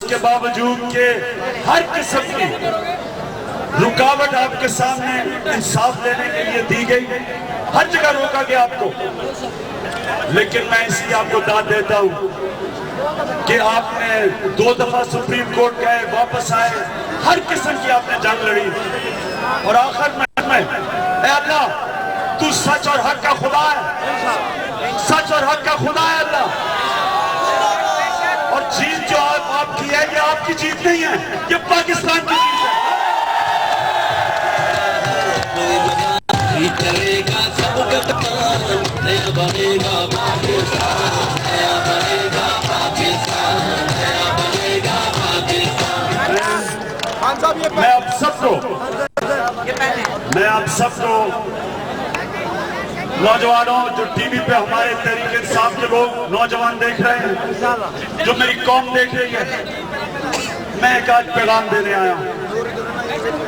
کے باوجود کہ ہر قسم کی رکاوٹ آپ کے سامنے انصاف لینے کے لیے دی گئی، ہر جگہ روکا گیا آپ کو، لیکن میں اس لیے آپ کو داد دیتا ہوں کہ آپ نے 2 دفعہ سپریم کورٹ گئے، واپس آئے، ہر قسم کی آپ نے جنگ لڑی، اور آخر میں اے اللہ تو سچ اور حق کا خدا ہے، سچ اور حق کا خدا ہے اللہ، اور جیت جو آپ کی ہے یہ آپ کی جیت نہیں ہے، یہ پاکستان کی جیت ہے۔ کرے گا سب کپتان، نیا بنے گا پاکستان، نیا بنے گا پاکستان، نیا بنے گا پاکستان۔ میں آپ سب کو نوجوانوں جو ٹی وی پہ ہمارے تحریک انصاف کے لوگ نوجوان دیکھ رہے ہیں، جو میری قوم دیکھ رہی ہے، میں ایک آج پیغام دینے آیا ہوں۔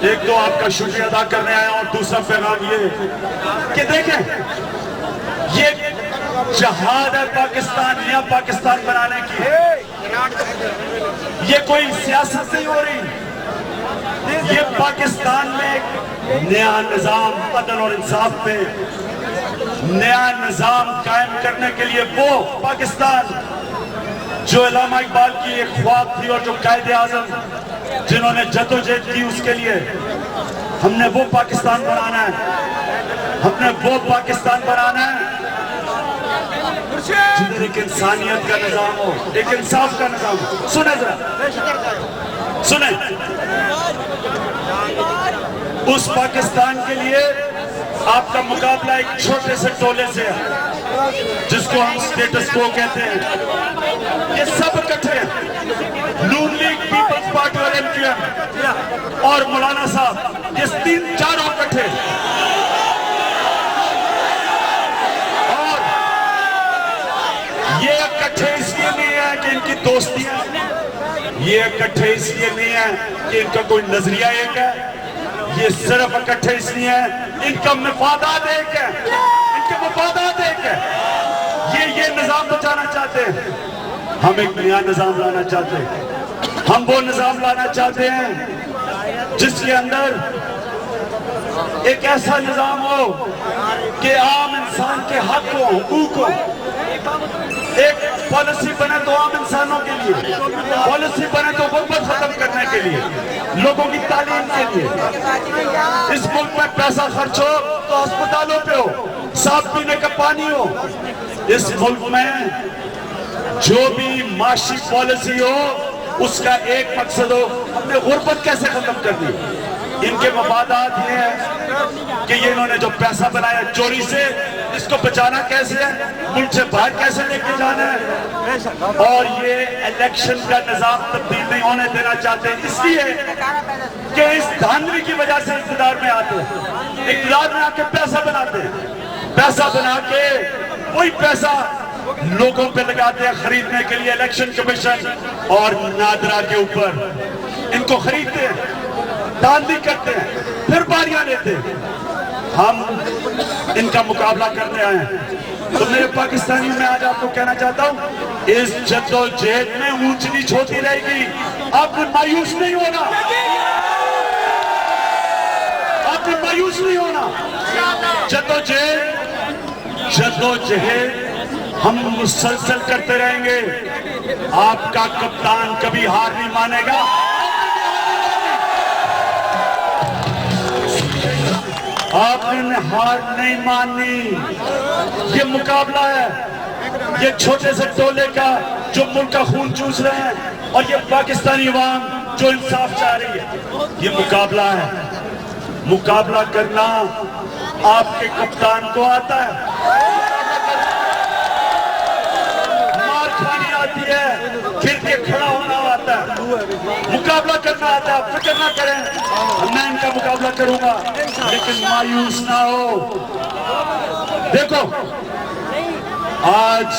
ایک تو آپ کا شکریہ ادا کرنے آیا ہوں، اور دوسرا پیغام یہ کہ دیکھیں یہ جہاد ہے پاکستان، نیا پاکستان بنانے کی، یہ کوئی سیاست نہیں ہو رہی، یہ پاکستان میں ایک نیا نظام عدل اور انصاف پہ نیا نظام قائم کرنے کے لیے وہ پاکستان جو علامہ اقبال کی ایک خواب تھی اور جو قائد اعظم جنہوں نے جدوجہد کی اس کے لیے، ہم نے وہ پاکستان بنانا ہے، ہم نے وہ پاکستان بنانا ہے جدھر ایک انسانیت کا نظام ہو، ایک انصاف کا نظام ہو۔ سنیں ذرا سنیں، اس پاکستان کے لیے آپ کا مقابلہ ایک چھوٹے سے ٹولے سے ہے جس کو ہم سٹیٹس کو کہتے ہیں، یہ سب اکٹھے ہیں، نون لیگ، پیپلز پارٹی اور ایم کیو ایم اور مولانا صاحب، یہ 3-4 اکٹھے، اور یہ اکٹھے اس لیے نہیں ہے کہ ان کی دوستی ہے، یہ اکٹھے اس لیے نہیں ہے کہ ان کا کوئی نظریہ ایک ہے، یہ صرف اکٹھے اس لیے ہیں ان کا مفادات ایک ہے، ان کے مفادات ایک ہے، یہ نظام بچانا چاہتے ہیں، ہم ایک نیا نظام لانا چاہتے ہیں، ہم وہ نظام لانا چاہتے ہیں جس کے اندر ایک ایسا نظام ہو کہ عام انسان کے حق کو، حقوق کو، ایک پالیسی بنے تو عام انسانوں کے لیے، پالیسی بنے تو غربت ختم کرنے کے لیے، لوگوں کی تعلیم کے لیے، اس ملک میں پیسہ خرچ ہو تو ہسپتالوں پہ ہو، صاف پینے کا پانی ہو، اس ملک میں جو بھی معاشی پالیسی ہو اس کا ایک مقصد ہو، ہم نے غربت کیسے ختم کرنی۔ ان کے مفادات یہ ہیں کہ یہ انہوں نے جو پیسہ بنایا چوری سے، اس کو بچانا کیسے ہے، ملک سے باہر کیسے لے کے جانا ہے، اور یہ الیکشن کا نظام تبدیل نہیں ہونے دینا چاہتے ہیں، اس لیے کہ اس دھاندلی کی وجہ سے اقتدار میں آتے ہیں، اقتدار میں آ کے پیسہ بناتے ہیں، پیسہ بنا کے وہی پیسہ لوگوں پہ لگاتے ہیں خریدنے کے لیے، الیکشن کمیشن اور نادرا کے اوپر ان کو خریدتے ہیں، دھاندلی کرتے ہیں، پھر باریاں لیتے ہیں۔ ہم ان کا مقابلہ کرنے آئے ہیں، تو میرے پاکستانیوں میں آج آپ کو کہنا چاہتا ہوں، اس جدوجہد میں اونچ نیچ ہوتی رہے گی، آپ نے مایوس نہیں ہونا، آپ نے مایوس نہیں ہونا، جدوجہد ہم مسلسل کرتے رہیں گے، آپ کا کپتان کبھی ہار نہیں مانے گا، آپ نے ہار نہیں ماننی، یہ مقابلہ ہے، یہ چھوٹے سے ٹولے کا جو ملک کا خون چوس رہے ہیں، اور یہ پاکستانی عوام جو انصاف چاہ رہی ہے، یہ مقابلہ ہے، مقابلہ کرنا آپ کے کپتان کو آتا ہے، مار کھانی آتی ہے، پھر کے کھڑا ہونا آتا ہے، مقابلہ کرنا آتا ہے، فکر نہ کریں، میں ان کا مقابلہ کروں گا، لیکن مایوس نہ ہو۔ دیکھو آج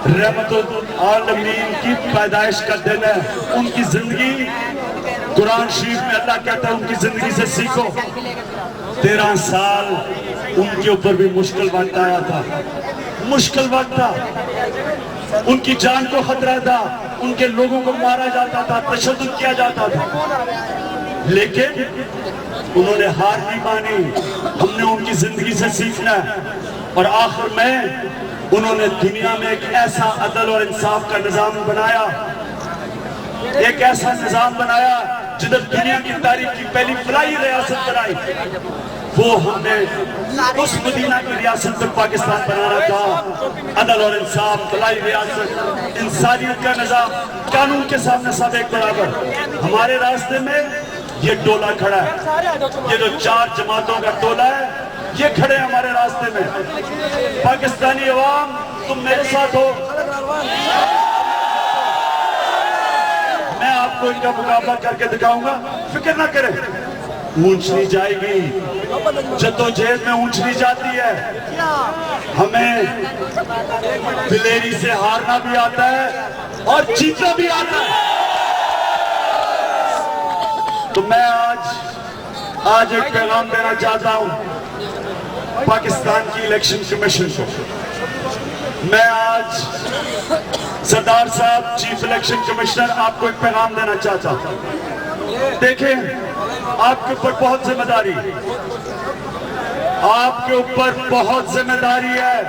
رحمت العالمین کی پیدائش کا دن ہے، ان کی زندگی قرآن شریف میں اللہ کہتا ہے ان کی زندگی سے سیکھو۔ 13 سال ان کے اوپر بھی مشکل وقت آیا تھا، مشکل وقت تھا، ان کی جان کو خطرہ تھا, ان کے لوگوں کو مارا جاتا تھا, تشدد کیا جاتا تھا, لیکن انہوں نے ہار نہیں مانی. ہم نے ان کی زندگی سے سیکھنا ہے, اور آخر میں انہوں نے دنیا میں ایک ایسا عدل اور انصاف کا نظام بنایا, ایک ایسا نظام بنایا جدھر دنیا کی تاریخ کی پہلی فلاحی ریاست بنائی. وہ ہم نے اس مدینہ کی ریاست پر پاکستان بنانا تھا. عدل اور انصاف, فلاحی ریاست, انسانیت کا نظام, قانون کے سامنے سب ایک برابر. ہمارے راستے میں یہ ٹولہ کھڑا ہے, یہ جو 4 جماعتوں کا ٹولہ ہے, یہ کھڑے ہیں ہمارے راستے میں. پاکستانی عوام, تم میرے ساتھ ہو, میں آپ کو ان کا مقابلہ کر کے دکھاؤں گا, فکر نہ کریں. اونچ نہیں جائے گی, جدوجہد میں اونچ نہیں جاتی ہے. ہمیں دلیری سے ہارنا بھی آتا ہے اور جیتنا بھی آتا ہے. تو میں آج ایک پیغام دینا چاہتا ہوں پاکستان کی الیکشن کمیشن کو. میں آج سردار صاحب چیف الیکشن کمشنر آپ کو ایک پیغام دینا چاہتا ہوں. دیکھیں, آپ کے اوپر بہت ذمہ داری, آپ کے اوپر بہت ذمہ داری ہے.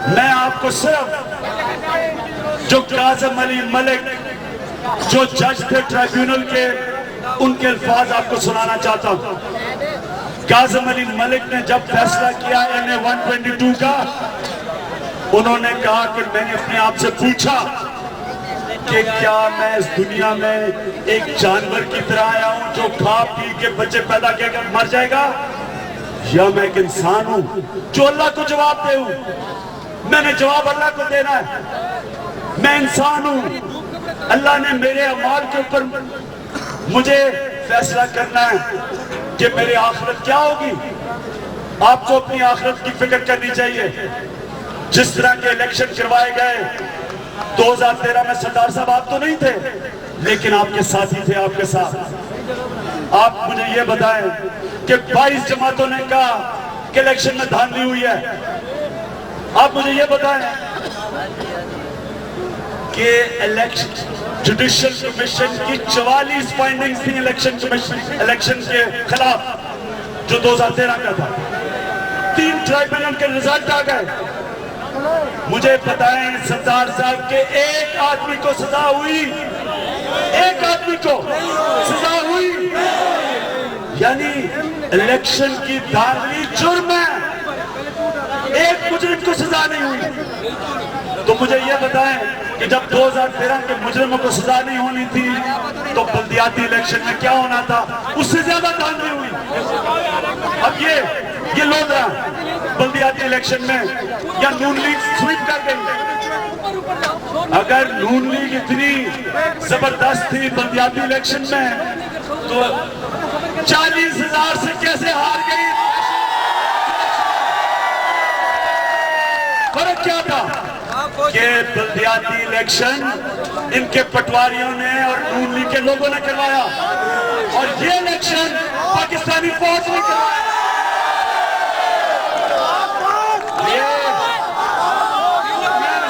میں آپ کو صرف جو کاظم علی ملک جو جج تھے ٹرائیبیونل کے, ان کے الفاظ آپ کو سنانا چاہتا ہوں. کاظم علی ملک نے جب فیصلہ کیا MA 122 کا, انہوں نے کہا کہ میں نے اپنے آپ سے پوچھا کہ کیا میں اس دنیا میں ایک جانور کی طرح آیا ہوں جو کھا پی کے بچے پیدا کیا کر مر جائے گا, یا میں ایک انسان ہوں جو اللہ کو جواب دے ہوں. میں نے جواب اللہ کو دینا ہے. میں انسان ہوں, اللہ نے میرے اعمال کے اوپر مجھے فیصلہ کرنا ہے کہ میری آخرت کیا ہوگی. آپ کو اپنی آخرت کی فکر کرنی چاہیے. جس طرح کے الیکشن کروائے گئے 2013 میں, سردار صاحب آپ تو نہیں تھے, لیکن آپ کے ساتھی تھے آپ کے ساتھ. آپ مجھے یہ بتائیں کہ 22 جماعتوں نے کہا کہ الیکشن میں دھاندلی ہوئی ہے. آپ مجھے یہ بتائیں کہ جوڈیشل کمیشن کی 44 فائنڈنگز تھیں الیکشن کے خلاف جو 2013 کا تھا. 3 ٹرائیبیونل کے رزلٹ آ گئے. مجھے بتائیں سردار صاحب کے ایک آدمی کو سزا ہوئی, ایک آدمی کو سزا ہوئی. یعنی الیکشن کی دھاندلی جرم ہے, ایک مجرم کو سزا نہیں ہوئی. تو مجھے یہ بتائیں کہ جب 2013 کے مجرموں کو سزا نہیں ہونی تھی تو بلدیاتی الیکشن میں کیا ہونا تھا, اس سے زیادہ دھاندلی ہوئی. اب یہ لوگ بلدیاتی الیکشن میں یا نون لیگ سویپ کر گئی. اگر نون لیگ اتنی زبردست تھی بلدیاتی الیکشن میں تو 40,000 سے کیسے ہار گئی. فرق کیا تھا کہ بلدیاتی الیکشن ان کے پٹواریوں نے اور نون لیگ کے لوگوں نے کروایا, اور یہ الیکشن پاکستانی فوج نے کروایا.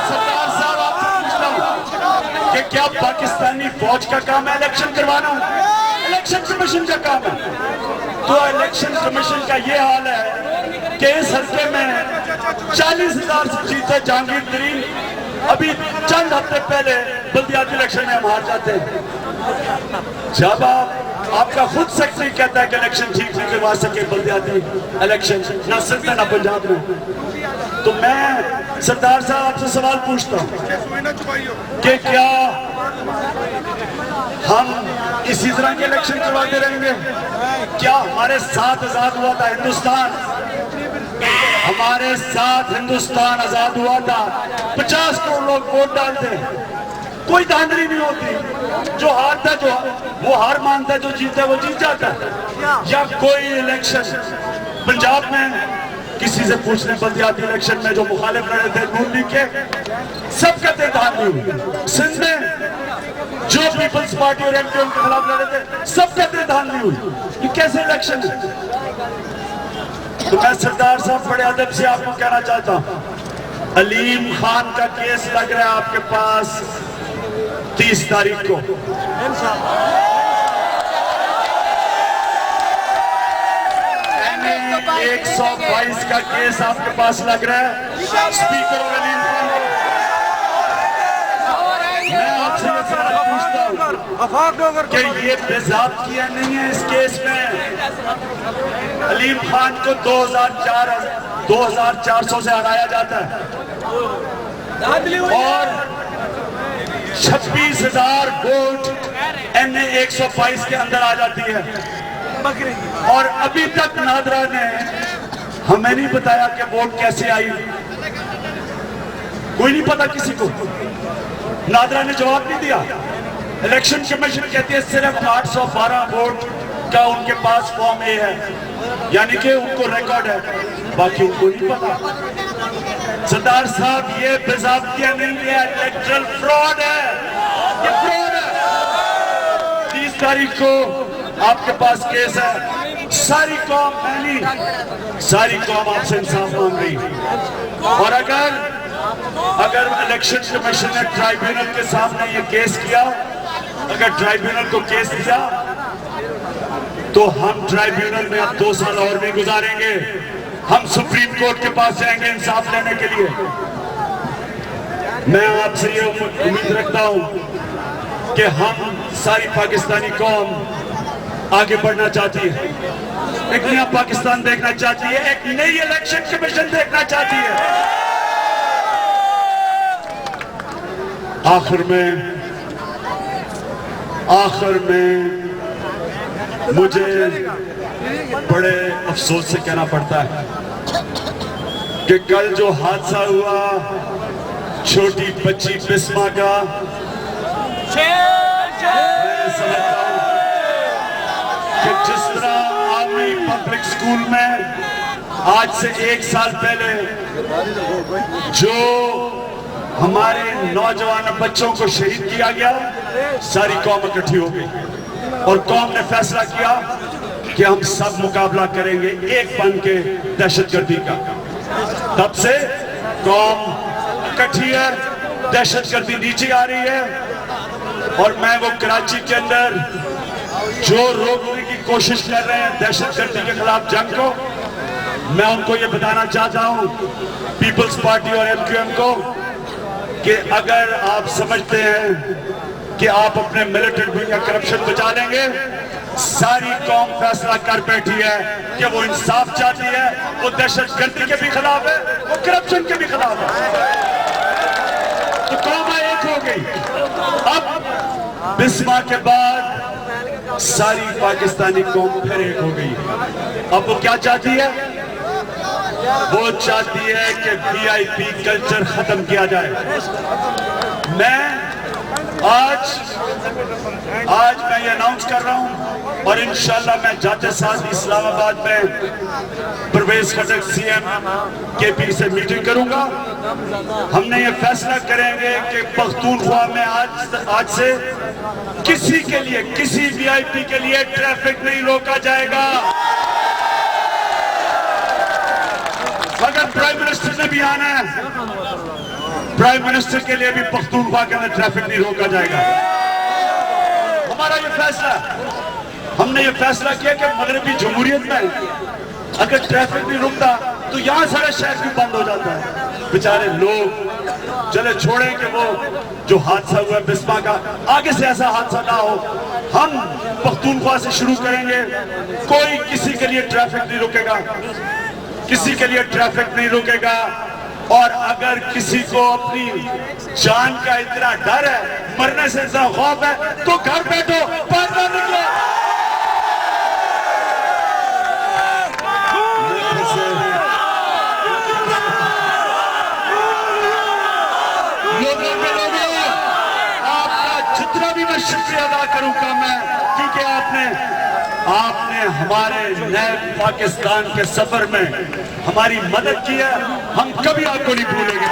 سردار صاحب آپ سے پوچھتا ہوں کہ کیا پاکستانی فوج کا کام ہے الیکشن کروانا؟ الیکشن کمیشن کا کام ہے. تو الیکشن کمیشن کا یہ حال ہے کہ اس حلقے میں 40,000 سے جیتے جہانگیر ترین. ابھی چند ہفتے پہلے بلدیاتی الیکشن میں ہم ہار جاتے ہیں. جب آپ کا خود سیکٹری کہتا ہے کہ الیکشن ٹھیک نہیں کروا سکے بلدیاتی الیکشن, نہ صرف نہ پنجاب میں, تو میں سردار صاحب آپ سے سوال پوچھتا ہوں کہ کیا ہم اسی طرح کے الیکشن کرواتے رہیں گے؟ کیا ہمارے ساتھ آزاد ہوا تھا ہندوستان, ہمارے ساتھ ہندوستان آزاد ہوا تھا, 50 کروڑ لوگ ووٹ ڈالتے, کوئی دھاندلی نہیں ہوتی. جو ہارتا ہے وہ ہار مانتا ہے, جو جیتا ہے وہ جیت جاتا ہے. یا کوئی الیکشن پنجاب میں کسی سے پوچھ لیں, بلدیاتی الیکشن میں جو مخالف لڑے تھے نون لیگ کے, سب کہتے دھاندلی ہوئی. سندھ میں جو پیپلز پارٹی اور MP ان کے خلاف لڑے تھے سب کہتے دھاندلی ہوئی. یہ کیسے الیکشن ہے؟ تو میں سردار صاحب بڑے ادب سے آپ کو کہنا چاہتا ہوں علیم خان کا کیس لگ رہا ہے آپ کے پاس 30 تاریخ کو. NA-122 کا کیس آپ کے پاس لگ رہا ہے اسپیکر اور علیم خان کو. میں آپ سے یہ سوال پوچھتا ہوں کہ یہ بے ضابطگیاں نہیں ہے اس کیس میں. علیم خان کو 2400 سے ہٹایا جاتا ہے اور 26,000 ووٹ NA-122 کے اندر آ جاتی ہے. اور ابھی تک نادرا نے ہمیں نہیں بتایا کہ ووٹ کیسے آئی. کوئی نہیں پتا کسی کو. نادرا نے جواب نہیں دیا. الیکشن کمیشن کہتی ہے صرف 812 ووٹ کا ان کے پاس فارم اے ہے, یعنی کہ ان کو ریکارڈ ہے, باقی ان کو نہیں پتا. سردار صاحب یہ بے ضابطگیاں نہیں ہے, الیکٹرل فراڈ ہے. یہ فراڈ ہے. 30 تاریخ کو آپ کے پاس کیس ہے. ساری قوم پہلی ساری قوم آپ سے انصاف مانگ رہی. اور اگر الیکشن کمیشن نے ٹرائیبیونل کے سامنے یہ کیس کیا, اگر ٹرائیبیونل کو کیس دیا تو ہم ٹرائیبیونل میں اب 2 سال اور بھی گزاریں گے. ہم سپریم کورٹ کے پاس جائیں گے انصاف لینے کے لیے. میں آپ سے یہ امید رکھتا ہوں کہ ہم ساری پاکستانی قوم آگے بڑھنا چاہتی ہے, ایک نیا پاکستان دیکھنا چاہتی ہے, ایک نئی الیکشن کمیشن دیکھنا چاہتی ہے. آخر میں مجھے بڑے افسوس سے کہنا پڑتا ہے کہ کل جو حادثہ ہوا چھوٹی بچی بسما کا, میں سمجھتا ہوں کہ جس طرح آرمی پبلک سکول میں آج سے 1 سال پہلے جو ہمارے نوجوان بچوں کو شہید کیا گیا, ساری قوم اکٹھی ہو گئی اور قوم نے فیصلہ کیا کہ ہم سب مقابلہ کریں گے ایک بن کے دہشت گردی کا. تب سے قوم اکٹھی ہے, دہشت گردی نیچے آ رہی ہے. اور میں وہ کراچی کے اندر جو روکنے کی کوشش کر رہے ہیں دہشت گردی کے خلاف جنگ کو, میں ان کو یہ بتانا چاہتا ہوں, پیپلز پارٹی اور MQM کو, کہ اگر آپ سمجھتے ہیں کہ آپ اپنے ملیٹنٹ ونگ یا کرپشن بچا لیں گے, ساری قوم فیصلہ کر بیٹھی ہے کہ وہ انصاف چاہتی ہے, وہ دہشت گردی کے بھی خلاف ہے, وہ کرپشن کے بھی خلاف ہے. تو قوم ایک ہو گئی. اب بسما کے بعد ساری پاکستانی قوم پھر ایک ہو گئی. اب وہ کیا چاہتی ہے؟ وہ چاہتی ہے کہ VIP کلچر ختم کیا جائے. میں آج میں یہ اناؤنس کر رہا ہوں اور انشاءاللہ میں جاتے ساتھ اسلام آباد میں پرویز خٹک CM KP سے میٹنگ کروں گا. ہم نے یہ فیصلہ کریں گے کہ پختونخوا میں آج سے کسی کے لیے, کسی VIP کے لیے ٹریفک نہیں روکا جائے گا. اگر پرائم منسٹر نے بھی آنا ہے, پرائم منسٹر کے لیے بھی پختونخوا کے اندر ٹریفک نہیں روکا جائے گا. ہمارا یہ فیصلہ, ہم نے یہ فیصلہ کیا کہ مغربی جمہوریت میں اگر ٹریفک نہیں رکتا تو یہاں سارا شہر بھی بند ہو جاتا ہے. بیچارے لوگ چلے چھوڑیں کہ وہ جو حادثہ ہوا ہے بسما کا, آگے سے ایسا حادثہ نہ ہو. ہم پختونخوا سے شروع کریں گے, کوئی کسی کے لیے ٹریفک نہیں رکے گا, کسی کے لیے ٹریفک نہیں رکے گا. اور اگر کسی کو اپنی جان کا اتنا ڈر ہے, مرنے سے اتنا خوف ہے, تو گھر بیٹھو, باہر نہ نکلو. لوگوں آپ کا جتنا بھی میں شکریہ ادا کروں گا میں, کیونکہ آپ نے ہمارے نئے پاکستان کے سفر میں ہماری مدد کی ہے. ہم کبھی آپ کو نہیں بھولیں گے.